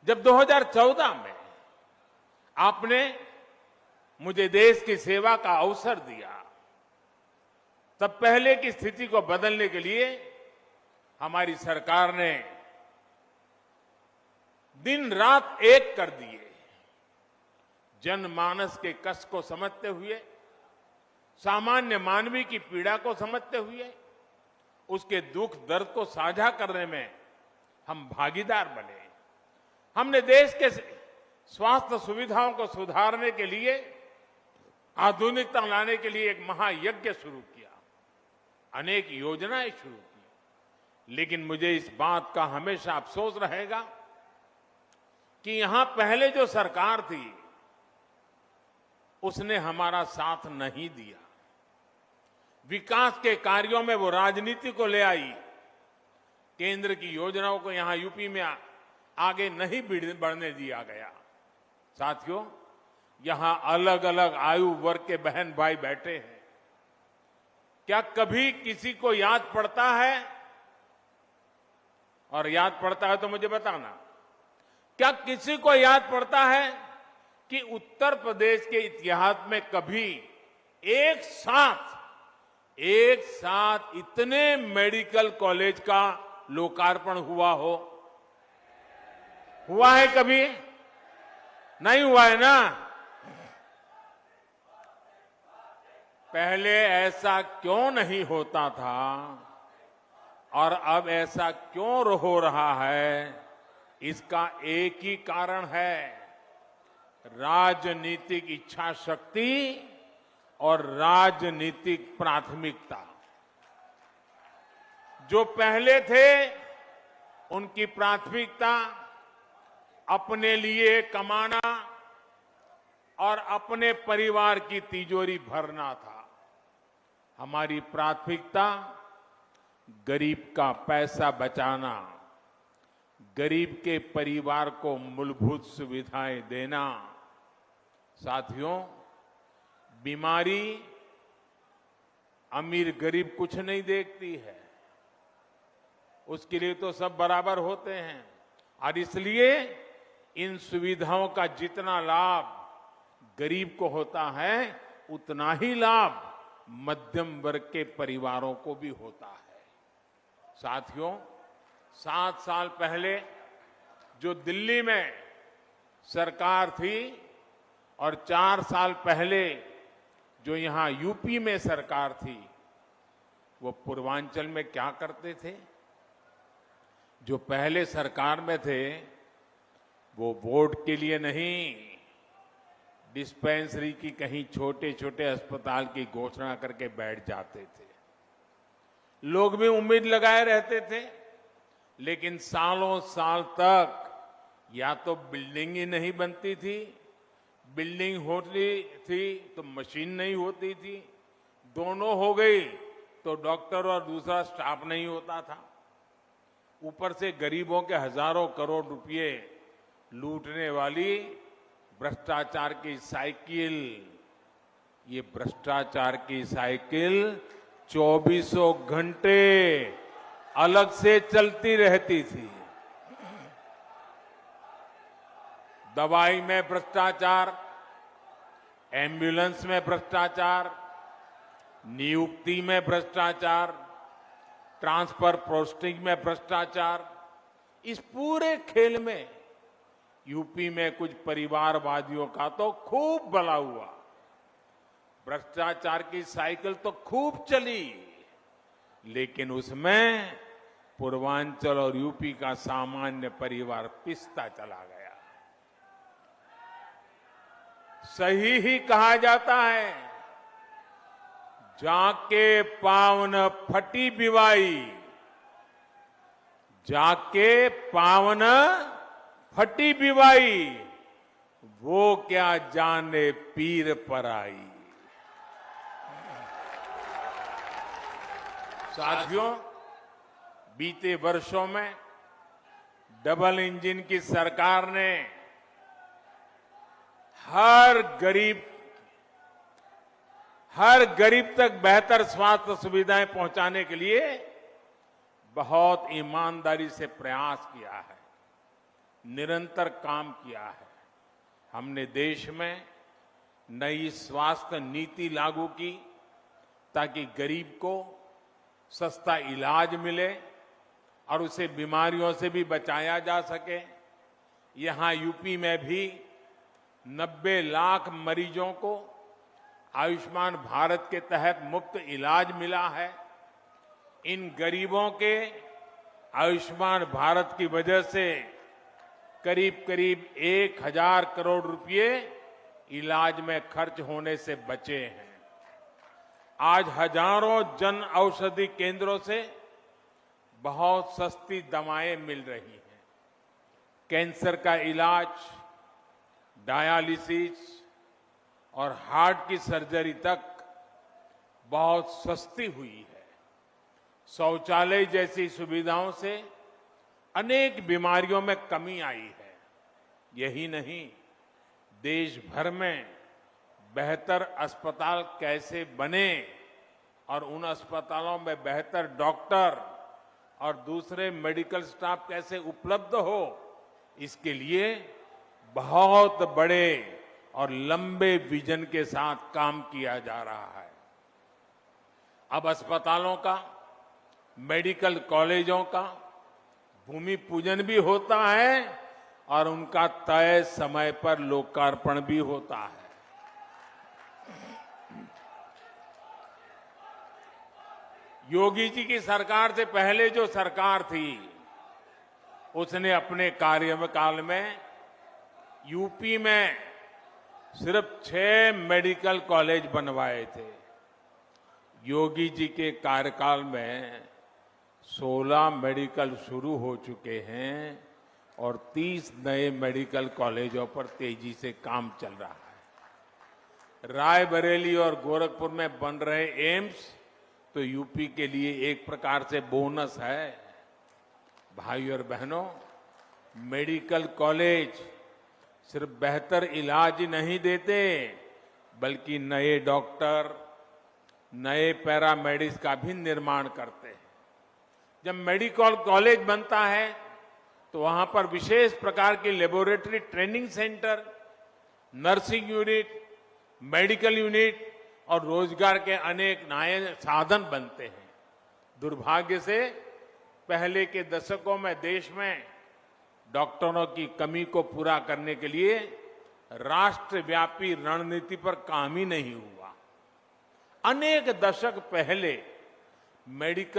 जब 2014 में आपने मुझे देश की सेवा का अवसर दिया, तब पहले की स्थिति को बदलने के लिए हमारी सरकार ने दिन रात एक कर दिए। जनमानस के कष्ट को समझते हुए, सामान्य मानवी की पीड़ा को समझते हुए, उसके दुख दर्द को साझा करने में हम भागीदार बने। हमने देश के स्वास्थ्य सुविधाओं को सुधारने के लिए, आधुनिकता लाने के लिए एक महायज्ञ शुरू किया, अनेक योजनाएं शुरू की। लेकिन मुझे इस बात का हमेशा अफसोस रहेगा कि यहां पहले जो सरकार थी उसने हमारा साथ नहीं दिया। विकास के कार्यों में वो राजनीति को ले आई, केंद्र की योजनाओं को यहां यूपी में आगे नहीं बढ़ने दिया गया। साथियों, यहां अलग अलग आयु वर्ग के बहन भाई बैठे हैं। क्या कभी किसी को याद पड़ता है, और याद पड़ता है तो मुझे बताना, क्या किसी को याद पड़ता है कि उत्तर प्रदेश के इतिहास में कभी एक साथ इतने मेडिकल कॉलेज का लोकार्पण हुआ हो? हुआ है कभी? नहीं हुआ है ना। पहले ऐसा क्यों नहीं होता था और अब ऐसा क्यों हो रहा है? इसका एक ही कारण है, राजनीतिक इच्छा शक्ति और राजनीतिक प्राथमिकता। जो पहले थे उनकी प्राथमिकता अपने लिए कमाना और अपने परिवार की तिजोरी भरना था। हमारी प्राथमिकता गरीब का पैसा बचाना, गरीब के परिवार को मूलभूत सुविधाएं देना। साथियों, बीमारी अमीर गरीब कुछ नहीं देखती है, उसके लिए तो सब बराबर होते हैं। और इसलिए इन सुविधाओं का जितना लाभ गरीब को होता है, उतना ही लाभ मध्यम वर्ग के परिवारों को भी होता है। साथियों, 7 साल पहले जो दिल्ली में सरकार थी और 4 साल पहले जो यहां यूपी में सरकार थी, वो पूर्वांचल में क्या करते थे? जो पहले सरकार में थे वो वोट के लिए नहीं, डिस्पेंसरी की कहीं छोटे छोटे अस्पताल की घोषणा करके बैठ जाते थे। लोग भी उम्मीद लगाए रहते थे, लेकिन सालों साल तक या तो बिल्डिंग ही नहीं बनती थी, बिल्डिंग होती थी तो मशीन नहीं होती थी, दोनों हो गई तो डॉक्टर और दूसरा स्टाफ नहीं होता था। ऊपर से गरीबों के हजारों करोड़ रुपए लूटने वाली भ्रष्टाचार की साइकिल, ये भ्रष्टाचार की साइकिल 24 घंटे अलग से चलती रहती थी। दवाई में भ्रष्टाचार, एम्बुलेंस में भ्रष्टाचार, नियुक्ति में भ्रष्टाचार, ट्रांसफर पोस्टिंग में भ्रष्टाचार। इस पूरे खेल में यूपी में कुछ परिवारवादियों का तो खूब भला हुआ। भ्रष्टाचार की साइकिल तो खूब चली, लेकिन उसमें पूर्वांचल और यूपी का सामान्य परिवार पिसता चला गया। सही ही कहा जाता है, जाके पावन फटी बिवाई, जाके पावन फटी बिवाई, वो क्या जाने पीर पर आई। साथियों, बीते वर्षों में डबल इंजन की सरकार ने हर गरीब तक बेहतर स्वास्थ्य सुविधाएं पहुंचाने के लिए बहुत ईमानदारी से प्रयास किया है। निरंतर काम किया है। हमने देश में नई स्वास्थ्य नीति लागू की ताकि गरीब को सस्ता इलाज मिले और उसे बीमारियों से भी बचाया जा सके। यहां यूपी में भी 90 लाख मरीजों को आयुष्मान भारत के तहत मुफ्त इलाज मिला है। इन गरीबों के आयुष्मान भारत की वजह से करीब करीब 1000 करोड़ रुपए इलाज में खर्च होने से बचे हैं। आज हजारों जन औषधि केंद्रों से बहुत सस्ती दवाएं मिल रही हैं। कैंसर का इलाज, डायलिसिस और हार्ट की सर्जरी तक बहुत सस्ती हुई है। शौचालय जैसी सुविधाओं से अनेक बीमारियों में कमी आई है। यही नहीं, देश भर में बेहतर अस्पताल कैसे बने और उन अस्पतालों में बेहतर डॉक्टर और दूसरे मेडिकल स्टाफ कैसे उपलब्ध हो, इसके लिए बहुत बड़े और लंबे विजन के साथ काम किया जा रहा है। अब अस्पतालों का, मेडिकल कॉलेजों का भूमि पूजन भी होता है और उनका तय समय पर लोकार्पण भी होता है। योगी जी की सरकार से पहले जो सरकार थी, उसने अपने कार्यकाल में यूपी में सिर्फ 6 मेडिकल कॉलेज बनवाए थे। योगी जी के कार्यकाल में 16 मेडिकल शुरू हो चुके हैं और 30 नए मेडिकल कॉलेजों पर तेजी से काम चल रहा है। रायबरेली और गोरखपुर में बन रहे एम्स तो यूपी के लिए एक प्रकार से बोनस है। भाई और बहनों, मेडिकल कॉलेज सिर्फ बेहतर इलाज ही नहीं देते, बल्कि नए डॉक्टर, नए पैरामेडिक्स का भी निर्माण करते हैं। जब मेडिकल कॉलेज बनता है तो वहां पर विशेष प्रकार की laboratory training centre, nursing unit, medical unit और रोजगार के अनेक नए साधन बनते हैं। दुर्भाग्य से पहले के दशकों में देश में डॉक्टरों की कमी को पूरा करने के लिए राष्ट्रव्यापी रणनीति पर काम ही नहीं हुआ। अनेक दशक पहले मेडिकल